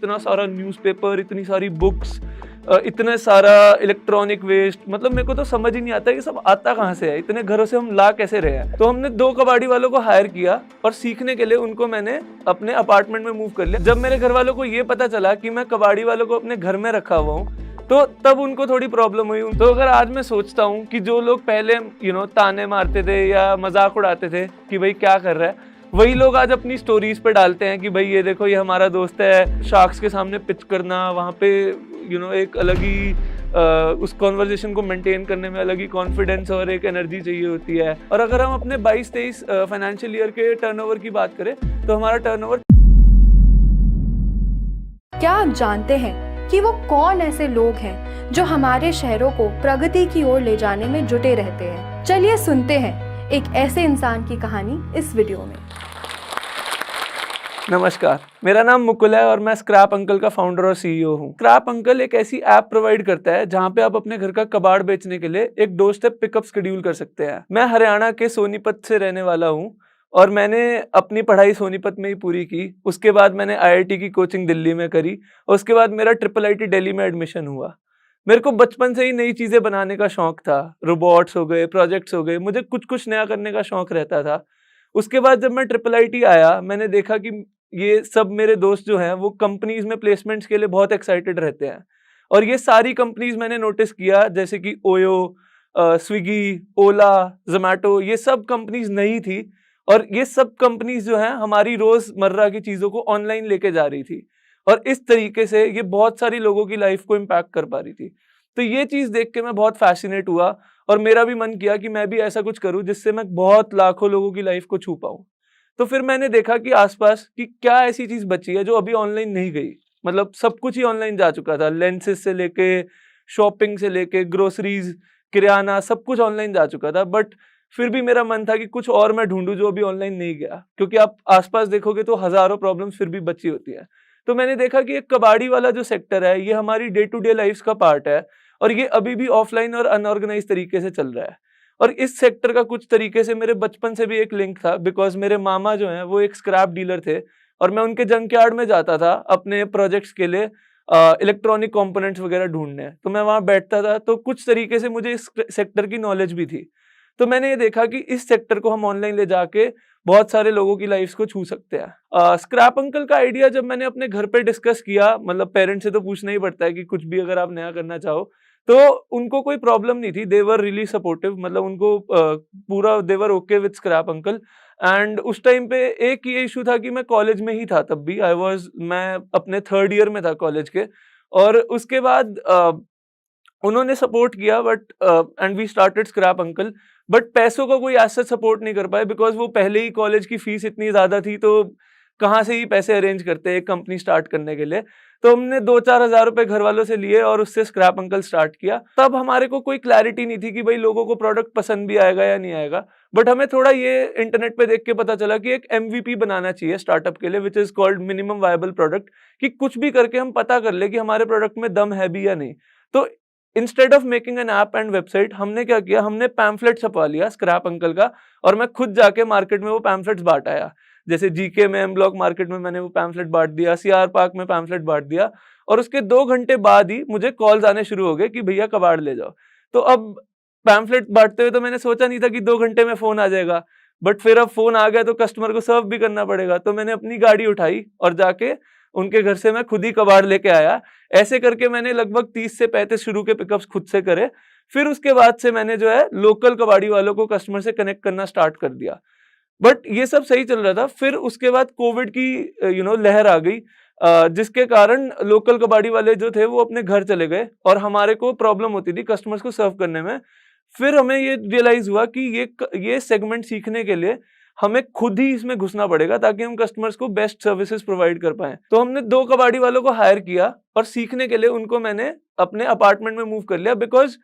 इतना सारा न्यूज़पेपर, इतनी सारी बुक्स, इतने सारा इलेक्ट्रॉनिक वेस्ट, मतलब मेरे को तो समझ ही नहीं आता ये सब आता कहाँ से है, इतने घरों से हम ला कैसे रहे हैं। तो हमने 2 कबाड़ी वालों को हायर किया और सीखने के लिए उनको मैंने अपने अपार्टमेंट में मूव कर लिया। जब मेरे घर वालों को ये पता चला कि मैं कबाड़ी वालों को अपने घर में रखा हुआ हूँ, तो तब उनको थोड़ी प्रॉब्लम हुई। तो अगर आज मैं सोचता हूँ कि जो लोग पहले ताने मारते थे या मजाक उड़ाते थे कि भाई क्या कर रहा है, वही लोग आज अपनी स्टोरीज पे डालते हैं कि भाई ये देखो ये हमारा दोस्त है। शार्क्स के सामने पिच करना, वहाँ पे एक अलग ही उस कॉन्वर्जेशन को मेंटेन करने में अलग ही कॉन्फिडेंस और एक एनर्जी चाहिए होती है। और अगर हम अपने 22-23 फाइनेंशियल ईयर के टर्नओवर की बात करें तो हमारा टर्नओवर। क्या आप जानते हैं कि वो कौन ऐसे लोग हैं जो हमारे शहरों को प्रगति की ओर ले जाने में जुटे रहते हैं? चलिए सुनते हैं एक ऐसे इंसान की कहानी इस वीडियो में। नमस्कार, मेरा नाम मुकुल है और मैं स्क्रैप अंकल का फाउंडर और सीईओ हूँ। स्क्रैप अंकल एक ऐसी ऐप प्रोवाइड करता है जहाँ पे आप अपने घर का कबाड़ बेचने के लिए एक डोर स्टेप पिकअप शेड्यूल कर सकते हैं। मैं हरियाणा के सोनीपत से रहने वाला हूँ और मैंने अपनी पढ़ाई सोनीपत में ही पूरी की। उसके बाद मैंने आईआईटी की कोचिंग दिल्ली में करी और उसके बाद मेरा IIIT दिल्ली में एडमिशन हुआ। मेरे को बचपन से ही नई चीज़ें बनाने का शौक था। रोबोट्स हो गए, प्रोजेक्ट्स हो गए, मुझे कुछ नया करने का शौक रहता था। उसके बाद जब मैं IIIT आया, मैंने देखा कि ये सब मेरे दोस्त जो हैं वो कंपनीज में प्लेसमेंट्स के लिए बहुत एक्साइटेड रहते हैं। और ये सारी कंपनीज मैंने नोटिस किया, जैसे कि ओयो, स्विगी, ओला, जोमैटो, ये सब कंपनीज नई थी और ये सब कंपनीज जो हैं हमारी रोजमर्रा की चीज़ों को ऑनलाइन लेके जा रही थी और इस तरीके से ये बहुत सारी लोगों की लाइफ को इम्पैक्ट कर पा रही थी। तो ये चीज़ देख के मैं बहुत फैसिनेट हुआ और मेरा भी मन किया कि मैं भी ऐसा कुछ करूं जिससे मैं बहुत लाखों लोगों की लाइफ को छू पाऊं। तो फिर मैंने देखा कि आसपास कि क्या ऐसी चीज़ बची है जो अभी ऑनलाइन नहीं गई। मतलब सब कुछ ही ऑनलाइन जा चुका था, लेंसेज से लेके शॉपिंग से लेके ग्रोसरीज, किराना, सब कुछ ऑनलाइन जा चुका था। बट फिर भी मेरा मन था कि कुछ और मैं ढूंढूं जो अभी ऑनलाइन नहीं गया, क्योंकि आप आसपास देखोगे तो हजारों प्रॉब्लम्स फिर भी बची होती है। तो मैंने देखा कि एक कबाड़ी वाला जो सेक्टर है ये हमारी डे टू डे लाइफ का पार्ट है और ये अभी भी ऑफलाइन और अनऑर्गेनाइज तरीके से चल रहा है। और इस सेक्टर का कुछ तरीके से मेरे बचपन से भी एक लिंक था, बिकॉज मेरे मामा जो हैं वो एक स्क्रैप डीलर थे और मैं उनके जंकयार्ड में जाता था अपने प्रोजेक्ट्स के लिए इलेक्ट्रॉनिक कंपोनेंट्स वगैरह ढूंढने। तो मैं वहाँ बैठता था, तो कुछ तरीके से मुझे इस सेक्टर की नॉलेज भी थी। तो मैंने ये देखा कि इस सेक्टर को हम ऑनलाइन ले जाके बहुत सारे लोगों की लाइफ को छू सकते हैं। स्क्रैप अंकल का आइडिया जब मैंने अपने घर पे डिस्कस किया, मतलब पेरेंट्स से तो पूछना ही पड़ता है कि कुछ भी अगर आप नया करना चाहो, तो उनको कोई प्रॉब्लम नहीं थी। दे वर रियली सपोर्टिव, मतलब उनको पूरा they were okay with scrap uncle. And उस टाइम पे एक ये इशू था कि मैं कॉलेज में ही था, तब भी मैं अपने 3rd ईयर में था कॉलेज के। और उसके बाद उन्होंने सपोर्ट किया, but and we started scrap uncle. But पैसों का कोई ऐसा सपोर्ट नहीं कर पाए, बिकॉज वो पहले ही कॉलेज की फीस इतनी ज्यादा थी, तो कहाँ से ही पैसे अरेंज करते एक कंपनी स्टार्ट करने के लिए। तो हमने 2-4 हज़ार रुपए घर वालों से लिए और उससे स्क्रैप अंकल स्टार्ट किया। तब हमारे को कोई क्लैरिटी नहीं थी कि भाई लोगों को प्रोडक्ट पसंद भी आएगा या नहीं आएगा। बट हमें थोड़ा ये इंटरनेट पे देख के पता चला कि एक MVP बनाना चाहिए स्टार्टअप के लिए, which is called minimum viable product, कि कुछ भी करके हम पता कर ले कि हमारे प्रोडक्ट में दम है भी या नहीं। तो instead of making an app and website, हमने क्या किया, हमने पैम्फलेट छपवा लिया स्क्रैप अंकल का और मैं खुद जाके मार्केट में वो पैम्फलेट्स बांट आया। जैसे जीके में, एम ब्लॉक मार्केट में मैंने वो पैम्फलेट बांट दिया, CR पार्क में पैम्फलेट बांट दिया और उसके 2 घंटे बाद ही मुझे कॉल्स आने शुरू हो गए कि भैया कबाड़ ले जाओ। तो अब पैम्फलेट बांटते हुए तो मैंने सोचा नहीं था कि 2 घंटे में फोन आ जाएगा, बट फिर अब फोन आ गया तो कस्टमर को सर्व भी करना पड़ेगा। तो मैंने अपनी गाड़ी उठाई और जाके उनके घर से मैं खुद ही कबाड़ लेके आया। ऐसे करके मैंने लगभग 30 से 35 शुरू के पिकअप्स खुद से करे। फिर उसके बाद से मैंने जो है लोकल कबाड़ी वालों को कस्टमर से कनेक्ट करना स्टार्ट कर दिया। बट ये सब सही चल रहा था। फिर उसके बाद कोविड की लहर आ गई, जिसके कारण लोकल कबाड़ी वाले जो थे वो अपने घर चले गए और हमारे को प्रॉब्लम होती थी कस्टमर्स को सर्व करने में। फिर हमें ये रियलाइज हुआ कि ये सेगमेंट सीखने के लिए हमें खुद ही इसमें घुसना पड़ेगा ताकि हम कस्टमर्स को बेस्ट सर्विसेज प्रोवाइड कर पाएं। तो हमने 2 कबाड़ी वालों को हायर किया और सीखने के लिए उनको मैंने अपने अपार्टमेंट में मूव कर लिया, बिकॉज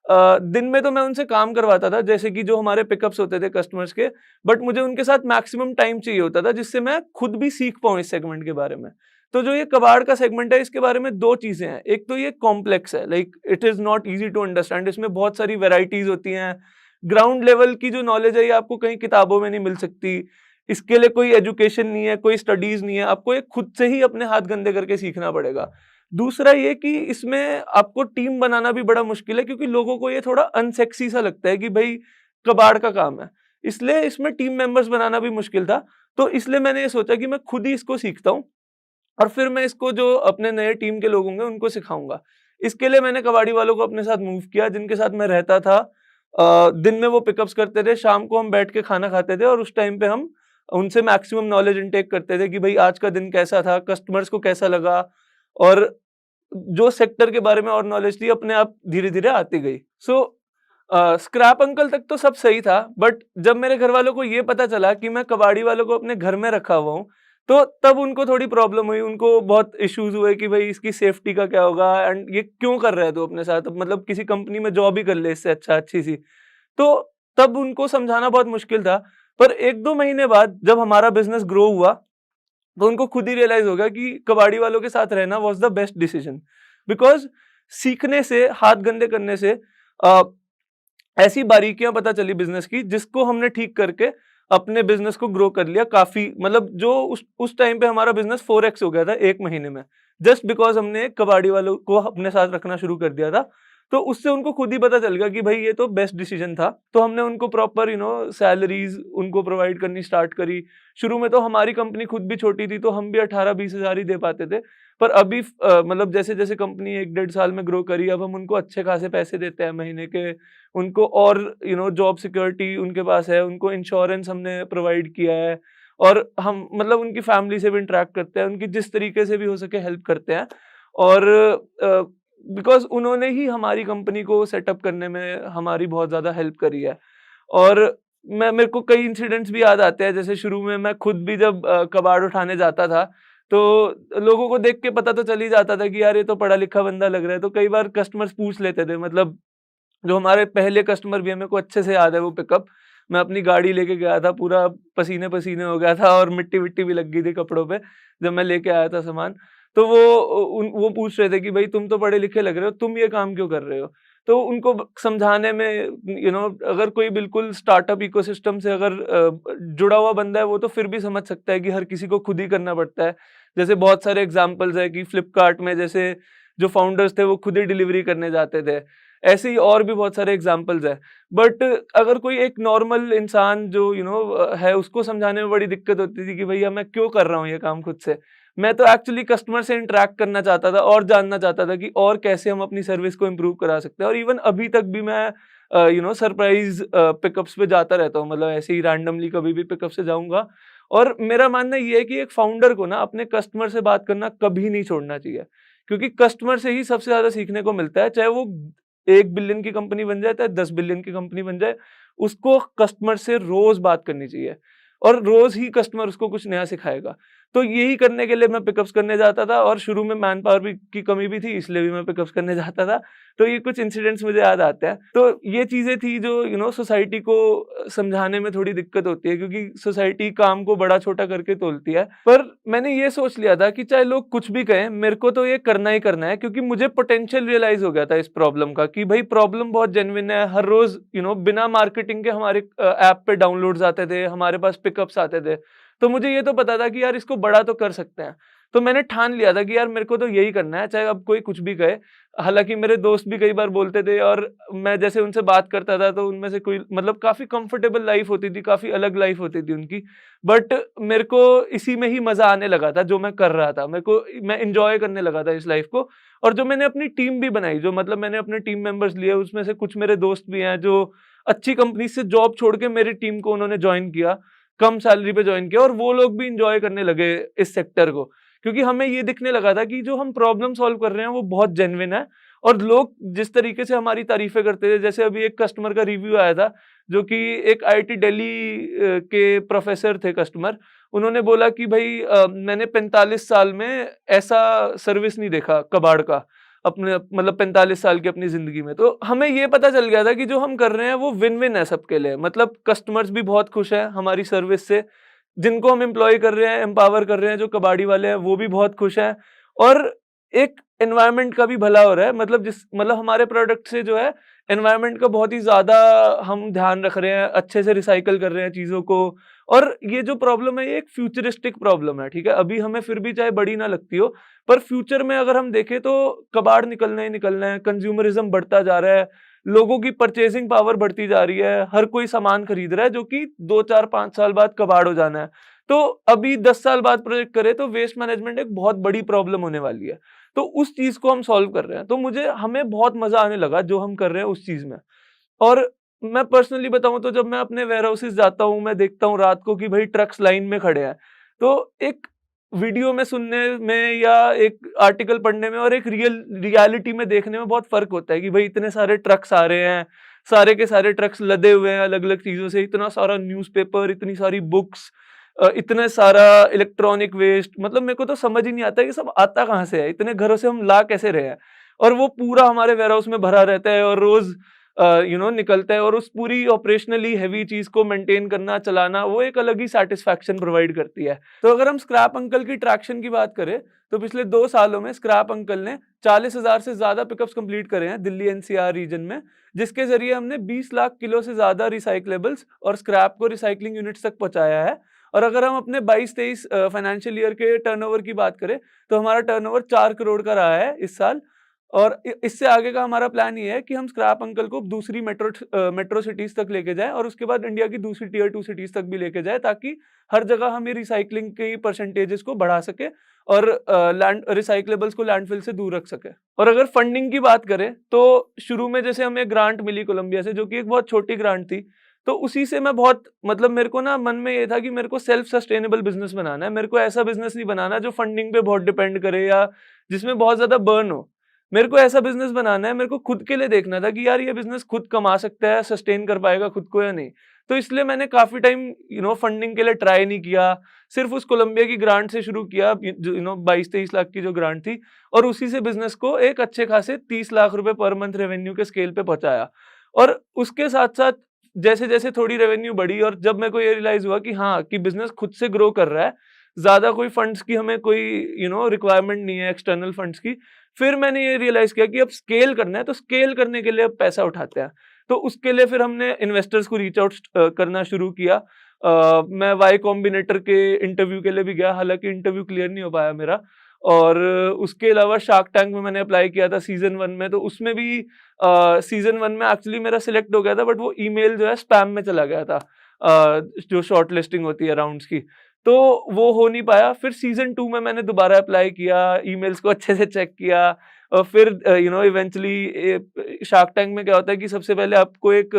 दिन में तो मैं उनसे काम करवाता था, जैसे कि जो हमारे पिकअप्स होते थे कस्टमर्स के, बट मुझे उनके साथ मैक्सिमम टाइम चाहिए होता था जिससे मैं खुद भी सीख पाऊँ इस सेगमेंट के बारे में। तो जो ये कबाड़ का सेगमेंट है, इसके बारे में 2 चीजें हैं। एक तो ये कॉम्प्लेक्स है, like it is not easy to understand. इसमें बहुत सारी वेराइटीज होती हैं। ग्राउंड लेवल की जो नॉलेज है ये आपको कहीं किताबों में नहीं मिल सकती। इसके लिए कोई एजुकेशन नहीं है, कोई स्टडीज नहीं है, आपको ये खुद से ही अपने हाथ गंदे करके सीखना पड़ेगा। दूसरा ये कि इसमें आपको टीम बनाना भी बड़ा मुश्किल है, क्योंकि लोगों को ये थोड़ा अनसेक्सी सा लगता है कि भाई कबाड़ का काम है, इसलिए इसमें टीम मेंबर्स बनाना भी मुश्किल था। तो इसलिए मैंने ये सोचा कि मैं खुद ही इसको सीखता हूँ और फिर मैं इसको जो अपने नए टीम के लोग होंगे उनको सिखाऊंगा। इसके लिए मैंने कबाड़ी वालों को अपने साथ मूव किया, जिनके साथ मैं रहता था। दिन में वो पिकअप्स करते थे, शाम को हम बैठ के खाना खाते थे और उस टाइम पे हम उनसे मैक्सिमम नॉलेज इनटेक करते थे कि भाई आज का दिन कैसा था, कस्टमर्स को कैसा लगा, और जो सेक्टर के बारे में और नॉलेज थी अपने आप धीरे धीरे आती गई। स्क्रैप अंकल तक तो सब सही था, बट जब मेरे घर वालों को ये पता चला कि मैं कबाड़ी वालों को अपने घर में रखा हुआ हूँ, तो तब उनको थोड़ी प्रॉब्लम हुई। उनको बहुत इश्यूज हुए कि भाई इसकी सेफ्टी का क्या होगा, एंड ये क्यों कर रहा है तू अपने साथ, मतलब किसी कंपनी में जॉब ही कर ले इससे अच्छा, अच्छी सी। तो तब उनको समझाना बहुत मुश्किल था। पर 1-2 महीने बाद जब हमारा बिजनेस ग्रो हुआ, तो उनको खुद ही रियलाइज होगा कि कबाड़ी वालों के साथ रहना was the best decision. Because सीखने से, हाथ गंदे करने से ऐसी बारीकियां पता चली बिजनेस की, जिसको हमने ठीक करके अपने बिजनेस को ग्रो कर लिया काफी। मतलब जो उस टाइम पे हमारा बिजनेस 4x हो गया था 1 महीने में, जस्ट बिकॉज हमने कबाड़ी वालों को अपने साथ रखना शुरू कर दिया था। तो उससे उनको खुद ही पता चल गया कि भाई ये तो बेस्ट डिसीजन था। तो हमने उनको प्रॉपर सैलरीज उनको प्रोवाइड करनी स्टार्ट करी। शुरू में तो हमारी कंपनी खुद भी छोटी थी, तो हम भी 18-20 हज़ार ही दे पाते थे। पर अभी मतलब जैसे जैसे कंपनी 1-1.5 साल में ग्रो करी, अब हम उनको अच्छे खासे पैसे देते हैं महीने के। उनको और जॉब सिक्योरिटी उनके पास है, उनको इंश्योरेंस हमने प्रोवाइड किया है, और हम मतलब उनकी फैमिली से भी इंटरेक्ट करते हैं, उनकी जिस तरीके से भी हो सके हेल्प करते हैं। और बिकॉज उन्होंने ही हमारी कंपनी को सेटअप करने में हमारी बहुत ज़्यादा हेल्प करी है। और मेरे को कई इंसिडेंट्स भी याद आते हैं, जैसे शुरू में मैं खुद भी जब कबाड़ उठाने जाता था, तो लोगों को देख के पता तो चल ही जाता था कि यार ये तो पढ़ा लिखा बंदा लग रहा है। तो कई बार कस्टमर्स पूछ लेते थे, मतलब जो हमारे पहले कस्टमर भी है, मेरे को अच्छे से याद है वो पिकअप। मैं अपनी गाड़ी लेके गया था, पूरा पसीने पसीने हो गया था और मिट्टी विट्टी भी लग गई थी कपड़ों पे जब मैं लेके आया था सामान। तो वो पूछ रहे थे कि भाई तुम तो पढ़े लिखे लग रहे हो, तुम ये काम क्यों कर रहे हो। तो उनको समझाने में अगर कोई बिल्कुल स्टार्टअप इकोसिस्टम से अगर जुड़ा हुआ बंदा है, वो तो फिर भी समझ सकता है कि हर किसी को खुद ही करना पड़ता है। जैसे बहुत सारे एग्जाम्पल्स है कि फ्लिपकार्ट में जैसे जो फाउंडर्स थे वो खुद ही डिलीवरी करने जाते थे। ऐसे ही और भी बहुत सारे एग्जाम्पल्स है। बट अगर कोई एक नॉर्मल इंसान जो है, उसको समझाने में बड़ी दिक्कत होती थी कि भैया मैं क्यों कर रहा हूँ ये काम खुद से। मैं तो एक्चुअली कस्टमर से इंटरेक्ट करना चाहता था और जानना चाहता था कि और कैसे हम अपनी सर्विस को इम्प्रूव करा सकते हैं। और इवन अभी तक भी मैं सरप्राइज पिकअप्स पे जाता रहता हूँ, मतलब ऐसे ही रैंडमली कभी भी पिकअप से जाऊंगा। और मेरा मानना ये है कि एक फाउंडर को ना अपने कस्टमर से बात करना कभी नहीं छोड़ना चाहिए, क्योंकि कस्टमर से ही सबसे ज्यादा सीखने को मिलता है। चाहे वो 1 बिलियन की कंपनी बन जाए, चाहे 10 बिलियन की कंपनी बन जाए, उसको कस्टमर से रोज बात करनी चाहिए और रोज ही कस्टमर उसको कुछ नया सिखाएगा। तो यही करने के लिए मैं पिकअप्स करने जाता था, और शुरू में मैन पावर भी की कमी भी थी, इसलिए भी मैं पिकअप्स करने जाता था। तो ये कुछ इंसिडेंट्स मुझे याद आते हैं। तो ये चीजें थी जो सोसाइटी को समझाने में थोड़ी दिक्कत होती है, क्योंकि सोसाइटी काम को बड़ा छोटा करके तोलती है। पर मैंने ये सोच लिया था कि चाहे लोग कुछ भी कहें, मेरे को तो ये करना ही करना है, क्योंकि मुझे पोटेंशियल रियलाइज हो गया था इस प्रॉब्लम का कि भाई प्रॉब्लम बहुत जेन्युइन है। हर रोज बिना मार्केटिंग के हमारे ऐप पे डाउनलोड्स आते थे, हमारे पास पिकअप्स आते थे। तो मुझे ये तो पता था कि यार इसको बड़ा तो कर सकते हैं। तो मैंने ठान लिया था कि यार मेरे को तो यही करना है, चाहे अब कोई कुछ भी कहे। हालांकि मेरे दोस्त भी कई बार बोलते थे, और मैं जैसे उनसे बात करता था तो उनमें से कोई मतलब काफी कंफर्टेबल लाइफ होती थी, काफी अलग लाइफ होती थी उनकी। बट मेरे को इसी में ही मजा आने लगा था जो मैं कर रहा था। मैं इंजॉय करने लगा था इस लाइफ को। और जो मैंने अपनी टीम भी बनाई, जो मतलब मैंने अपने टीम मेंबर्स लिए, उसमें से कुछ मेरे दोस्त भी हैं जो अच्छी कंपनी से जॉब छोड़ के मेरी टीम को उन्होंने ज्वाइन किया, कम सैलरी पे ज्वाइन किया, और वो लोग भी इंजॉय करने लगे इस सेक्टर को, क्योंकि हमें ये दिखने लगा था कि जो हम प्रॉब्लम सॉल्व कर रहे हैं वो बहुत जेन्युइन है। और लोग जिस तरीके से हमारी तारीफें करते थे, जैसे अभी एक कस्टमर का रिव्यू आया था जो कि एक IIT दिल्ली के प्रोफेसर थे कस्टमर। उन्होंने बोला कि भाई मैंने 45 साल में ऐसा सर्विस नहीं देखा कबाड़ का, अपने मतलब 45 साल की अपनी जिंदगी में। तो हमें ये पता चल गया था कि जो हम कर रहे हैं वो विन विन है सबके लिए। मतलब कस्टमर्स भी बहुत खुश हैं हमारी सर्विस से, जिनको हम एम्प्लॉय कर रहे हैं, एम्पावर कर रहे हैं, जो कबाड़ी वाले हैं वो भी बहुत खुश हैं, और एक एनवायरनमेंट का भी भला हो रहा है। मतलब हमारे प्रोडक्ट से जो है एनवायरनमेंट का बहुत ही ज्यादा हम ध्यान रख रहे हैं, अच्छे से रिसाइकल कर रहे हैं चीजों को, और ये जो प्रॉब्लम है ये एक फ्यूचरिस्टिक प्रॉब्लम है, ठीक है। अभी हमें फिर भी चाहे बड़ी ना लगती हो, पर फ्यूचर में अगर हम देखें तो कबाड़ निकलना ही निकलना है, कंज्यूमरिज्म बढ़ता जा रहा है, लोगों की परचेजिंग पावर बढ़ती जा रही है, हर कोई सामान खरीद रहा है जो कि 2 4 5 साल बाद कबाड़ हो जाना है। तो अभी 10 साल बाद प्रोजेक्ट करें तो वेस्ट मैनेजमेंट एक बहुत बड़ी प्रॉब्लम होने वाली है। तो उस चीज को हम सॉल्व कर रहे हैं, तो हमें बहुत मजा आने लगा जो हम कर रहे हैं उस चीज में। और मैं पर्सनली बताऊं तो जब मैं अपने वेयर हाउसेस जाता हूं, मैं देखता हूं रात को कि भाई ट्रक्स लाइन में खड़े हैं, तो एक वीडियो में सुनने में या एक आर्टिकल पढ़ने में और एक रियलिटी में देखने में बहुत फर्क होता है कि भाई इतने सारे ट्रक्स आ रहे हैं, सारे के सारे ट्रक्स लदे हुए हैं अलग अलग चीजों से, इतना सारा न्यूज़पेपर, इतनी सारी बुक्स, इतना सारा इलेक्ट्रॉनिक वेस्ट। मतलब मेरे को तो समझ ही नहीं आता कि सब आता कहाँ से है, इतने घरों से हम ला कैसे रहे हैं, और वो पूरा हमारे वेयर हाउस में भरा रहता है और रोज निकलता है, और उस पूरी ऑपरेशनली हैवी चीज को मेंटेन करना, चलाना, वो एक अलग ही सेटिस्फैक्शन प्रोवाइड करती है। तो अगर हम स्क्रैप अंकल की ट्रैक्शन की बात करें तो पिछले 2 सालों में स्क्रैप अंकल ने 40,000 से ज्यादा पिकअप्स कंप्लीट करे हैं दिल्ली एनसीआर रीजन में, जिसके जरिए हमने 20 लाख किलो से ज्यादा रिसाइकलेबल्स और स्क्रैप को रिसाइकलिंग यूनिट्स तक पहुंचाया है। और अगर हम अपने 22-23 फाइनेंशियल ईयर के टर्नओवर की बात करें तो हमारा टर्नओवर 4 करोड़ का रहा है इस साल। और इससे आगे का हमारा प्लान ये है कि हम स्क्रैप अंकल को दूसरी मेट्रो सिटीज तक लेके जाएं, और उसके बाद इंडिया की दूसरी टियर 2 सिटीज तक भी लेके जाएं, ताकि हर जगह हम ये रिसाइकलिंग की परसेंटेजेस को बढ़ा सके और लैंड रिसाइकलेबल्स को लैंडफिल से दूर रख सके। और अगर फंडिंग की बात करें तो शुरू में जैसे हमें ग्रांट मिली कोलंबिया से, जो कि एक बहुत छोटी ग्रांट थी, तो उसी से मैं बहुत मेरे को ना मन में ये था कि मेरे को सेल्फ सस्टेनेबल बिजनेस बनाना है, मेरे को ऐसा बिजनेस नहीं बनाना जो फंडिंग पे बहुत डिपेंड करे या जिसमें बहुत ज्यादा बर्न हो। मेरे को ऐसा बिजनेस बनाना है, मेरे को खुद के लिए देखना था कि यार ये बिजनेस खुद कमा सकता है, सस्टेन कर पाएगा खुद को या नहीं। तो इसलिए मैंने काफी टाइम फंडिंग के लिए ट्राई नहीं किया, सिर्फ उस कोलंबिया की ग्रांट से शुरू किया, जो 22-23 लाख की जो ग्रांट थी, और उसी से बिजनेस को एक अच्छे खासे 30 लाख रुपए पर मंथ रेवेन्यू के स्केल पे पहुंचाया। और उसके साथ साथ जैसे जैसे थोड़ी रेवेन्यू बढ़ी और जब मेरे को ये रियलाइज हुआ कि हाँ कि बिजनेस खुद से ग्रो कर रहा है, ज्यादा कोई फंड्स की हमें कोई रिक्वायरमेंट नहीं है, एक्सटर्नल फंड्स की, फिर मैंने ये रियलाइज किया कि अब स्केल करना है, तो स्केल करने के लिए अब पैसा उठाते हैं। तो उसके लिए फिर हमने इन्वेस्टर्स को रीच आउट करना शुरू किया। मैं वाई कॉम्बिनेटर के इंटरव्यू के लिए भी गया, हालांकि इंटरव्यू क्लियर नहीं हो पाया मेरा। और उसके अलावा शार्क टैंक में मैंने अप्लाई किया था सीजन 1 में, तो उसमें भी सीजन 1 में एक्चुअली मेरा सिलेक्ट हो गया था, बट वो ईमेल जो है स्पैम में चला गया था, जो शॉर्ट लिस्टिंग होती है राउंड्स की, तो वो हो नहीं पाया। फिर सीजन 2 में मैंने दोबारा अप्लाई किया, ईमेल्स को अच्छे से चेक किया, और फिर इवेंचुअली शार्क टैंक में क्या होता है कि सबसे पहले आपको एक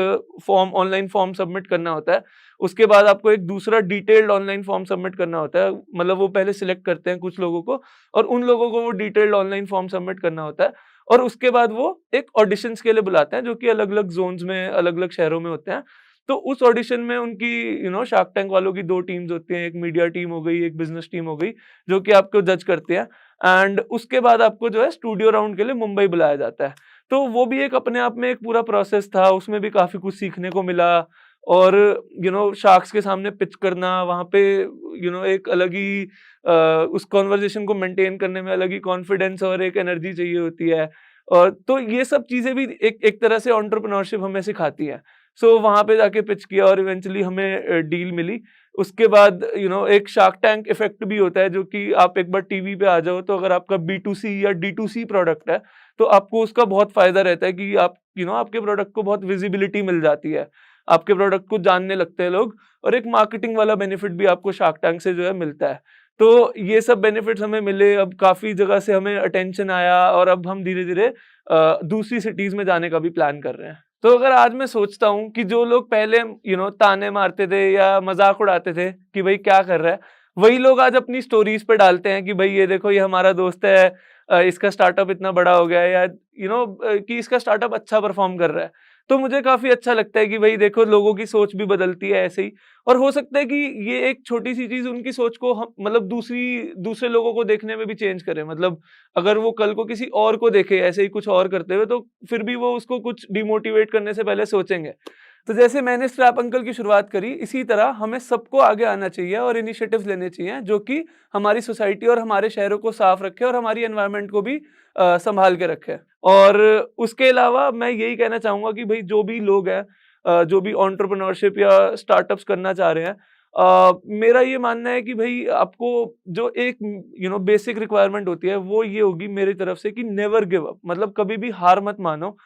ऑनलाइन फॉर्म सबमिट करना होता है, उसके बाद आपको एक दूसरा डिटेल्ड ऑनलाइन फॉर्म सबमिट करना होता है। मतलब वो पहले सिलेक्ट करते हैं कुछ लोगों को, और उन लोगों को वो डिटेल्ड ऑनलाइन फॉर्म सबमिट करना होता है, और उसके बाद वो एक ऑडिशंस के लिए बुलाते हैं, जो कि अलग अलग जोन्स में, अलग अलग शहरों में होते हैं। तो उस ऑडिशन में उनकी शार्क टैंक वालों की 2 टीम्स होती हैं, एक मीडिया टीम हो गई, एक बिजनेस टीम हो गई, जो कि आपको जज करते हैं। एंड उसके बाद आपको जो है स्टूडियो राउंड के लिए मुंबई बुलाया जाता है। तो वो भी एक अपने आप में एक पूरा प्रोसेस था, उसमें भी काफी कुछ सीखने को मिला। और शार्क्स के सामने पिच करना, वहां पे एक अलग ही उस कॉन्वर्जेशन को मेंटेन करने में अलग ही कॉन्फिडेंस और एक एनर्जी चाहिए होती है। और तो ये सब चीजें भी एक तरह से एंटरप्रेन्योरशिप हमें सिखाती हैं। सो वहां पे जाके पिच किया और इवेंचुअली हमें डील मिली। उसके बाद एक शार्क टैंक इफेक्ट भी होता है, जो कि आप एक बार टीवी पे आ जाओ तो अगर आपका B2C या D2C प्रोडक्ट है तो आपको उसका बहुत फायदा रहता है कि आप आपके प्रोडक्ट को बहुत विजिबिलिटी मिल जाती है, आपके प्रोडक्ट को जानने लगते हैं लोग, और एक मार्केटिंग वाला बेनिफिट भी आपको शार्क टैंक से जो है मिलता है। तो ये सब बेनिफिट्स हमें मिले, अब काफी जगह से हमें अटेंशन आया, और अब हम धीरे धीरे दूसरी सिटीज में जाने का भी प्लान कर रहे हैं। तो अगर आज मैं सोचता हूँ कि जो लोग पहले ताने मारते थे या मजाक उड़ाते थे कि भाई क्या कर रहा है, वही लोग आज अपनी स्टोरीज पे डालते हैं कि भाई ये देखो ये हमारा दोस्त है, इसका स्टार्टअप इतना बड़ा हो गया है, या कि इसका स्टार्टअप अच्छा परफॉर्म कर रहा है। तो मुझे काफी अच्छा लगता है कि भाई देखो लोगों की सोच भी बदलती है ऐसे ही, और हो सकता है कि ये एक छोटी सी चीज उनकी सोच को मतलब दूसरे लोगों को देखने में भी चेंज करे। मतलब अगर वो कल को किसी और को देखे ऐसे ही कुछ और करते हुए, तो फिर भी वो उसको कुछ डिमोटिवेट करने से पहले सोचेंगे। तो जैसे मैंने स्क्रैप अंकल की शुरुआत करी, इसी तरह हमें सबको आगे आना चाहिए और इनिशिएटिव्स लेने चाहिए जो कि हमारी सोसाइटी और हमारे शहरों को साफ रखे और हमारी एनवायरनमेंट को भी संभाल के रखे। और उसके अलावा मैं यही कहना चाहूंगा कि भाई जो भी लोग हैं, जो भी एंटरप्रेन्योरशिप या स्टार्टअप्स करना चाह रहे हैं, मेरा ये मानना है कि भाई आपको जो एक बेसिक रिक्वायरमेंट होती है वो ये होगी मेरी तरफ से कि नेवर गिव अप, मतलब कभी भी हार मत मानो।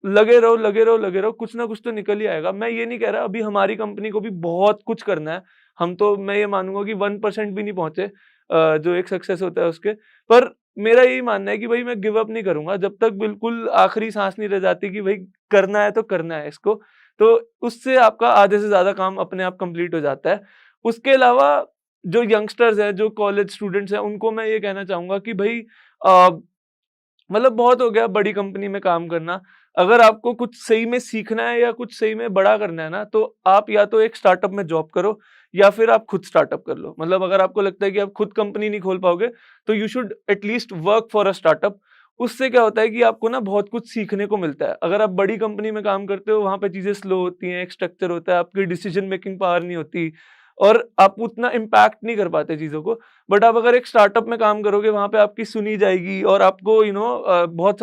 लगे रहो लगे रहो लगे रहो, कुछ ना कुछ तो निकल ही आएगा। मैं ये नहीं कह रहा अभी हमारी कंपनी को भी बहुत कुछ करना है, हम तो मैं ये मानूंगा कि 1% भी नहीं पहुंचे जो एक सक्सेस होता है उसके। पर मेरा यही मानना है कि भाई मैं गिव अप नहीं करूंगा जब तक बिल्कुल आखिरी सांस नहीं रह जाती कि भाई करना है तो करना है इसको। तो उससे आपका आधे से ज्यादा काम अपने आप कंप्लीट हो जाता है। उसके अलावा जो यंगस्टर्स हैं, जो कॉलेज स्टूडेंट्स हैं, उनको मैं ये कहना चाहूंगा कि भाई मतलब बहुत हो गया बड़ी कंपनी में काम करना। अगर आपको कुछ सही में सीखना है या कुछ सही में बड़ा करना है ना, तो आप या तो एक स्टार्टअप में जॉब करो या फिर आप खुद स्टार्टअप कर लो। मतलब अगर आपको लगता है कि आप खुद कंपनी नहीं खोल पाओगे तो you should at least work for a startup. उससे क्या होता है कि आपको ना बहुत कुछ सीखने को मिलता है। अगर आप बड़ी कंपनी में काम करते हो, वहां पे चीजें स्लो होती हैं, एक स्ट्रक्चर होता है, आपकी डिसीजन मेकिंग पावर नहीं होती और आप उतना इम्पैक्ट नहीं कर पाते चीजों को। बट आप अगर एक स्टार्टअप में काम करोगे, वहां पे आपकी सुनी जाएगी और आपको बहुत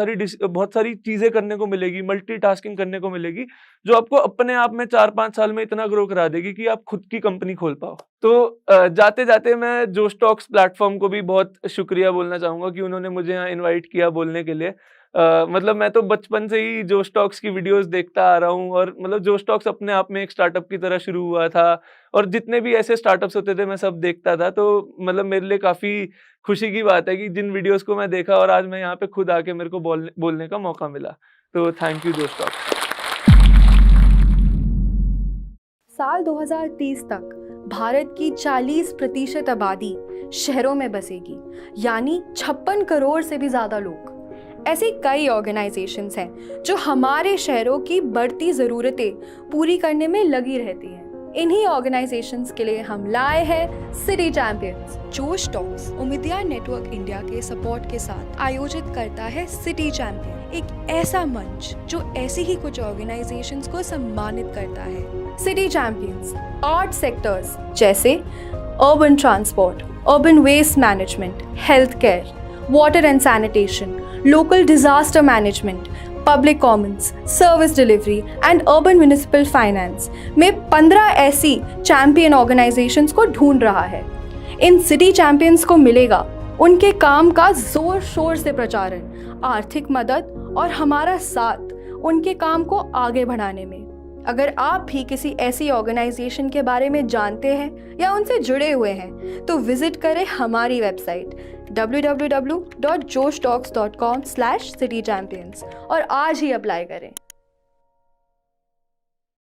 सारी चीजें करने को मिलेगी, मल्टीटास्किंग करने को मिलेगी, जो आपको अपने आप में 4-5 साल में इतना ग्रो करा देगी कि आप खुद की कंपनी खोल पाओ। तो जाते जाते मैं जोश टॉक्स प्लेटफॉर्म को भी बहुत शुक्रिया बोलना चाहूंगा कि उन्होंने मुझे यहाँ इन्वाइट किया बोलने के लिए। मतलब मैं तो बचपन से ही जोश टॉक्स की वीडियोस देखता आ रहा हूँ और मतलब जोश टॉक्स अपने आप में एक स्टार्टअप की तरह शुरू हुआ था और जितने भी ऐसे स्टार्टअप्स होते थे मैं सब देखता था। तो मतलब मेरे लिए काफी खुशी की बात है कि जिन वीडियोस को मैं देखा और आज मैं यहाँ पे खुद आके मेरे को बोलने का मौका मिला। तो थैंक यू जोश टॉक्स। साल 2030 तक भारत की 40% आबादी शहरों में बसेगी, यानी 56 करोड़ से भी ज़्यादा लोग। ऐसी कई ऑर्गेनाइजेशंस हैं जो हमारे शहरों की बढ़ती ज़रूरतें पूरी करने में लगी रहती हैं। इन्हीं ऑर्गेनाइजेशंस के लिए हम लाए हैं सिटी चैंपियंस। जोश टॉक्स उम्मीदयार नेटवर्क इंडिया के सपोर्ट के साथ आयोजित करता है सिटी चैंपियन, एक ऐसा मंच जो ऐसी ही कुछ ऑर्गेनाइजेशंस को सम्मानित करता है। सिटी चैंपियंस 8 सेक्टर्स जैसे urban transport, urban waste management, health care, water and sanitation, local disaster management, public commons, service delivery and urban municipal finance में 15 ऐसी चैंपियन ऑर्गेनाइजेशंस को ढूंढ रहा है। इन सिटी चैंपियंस को मिलेगा उनके काम का जोर शोर से प्रचारण, आर्थिक मदद और हमारा साथ उनके काम को आगे बढ़ाने में। अगर आप भी किसी ऐसी ऑर्गेनाइजेशन के बारे में जानते हैं या उनसे जुड़े हुए हैं तो विजिट करें हमारी वेबसाइट www.joshtalks.com/citychampions और आज ही अप्लाई करें।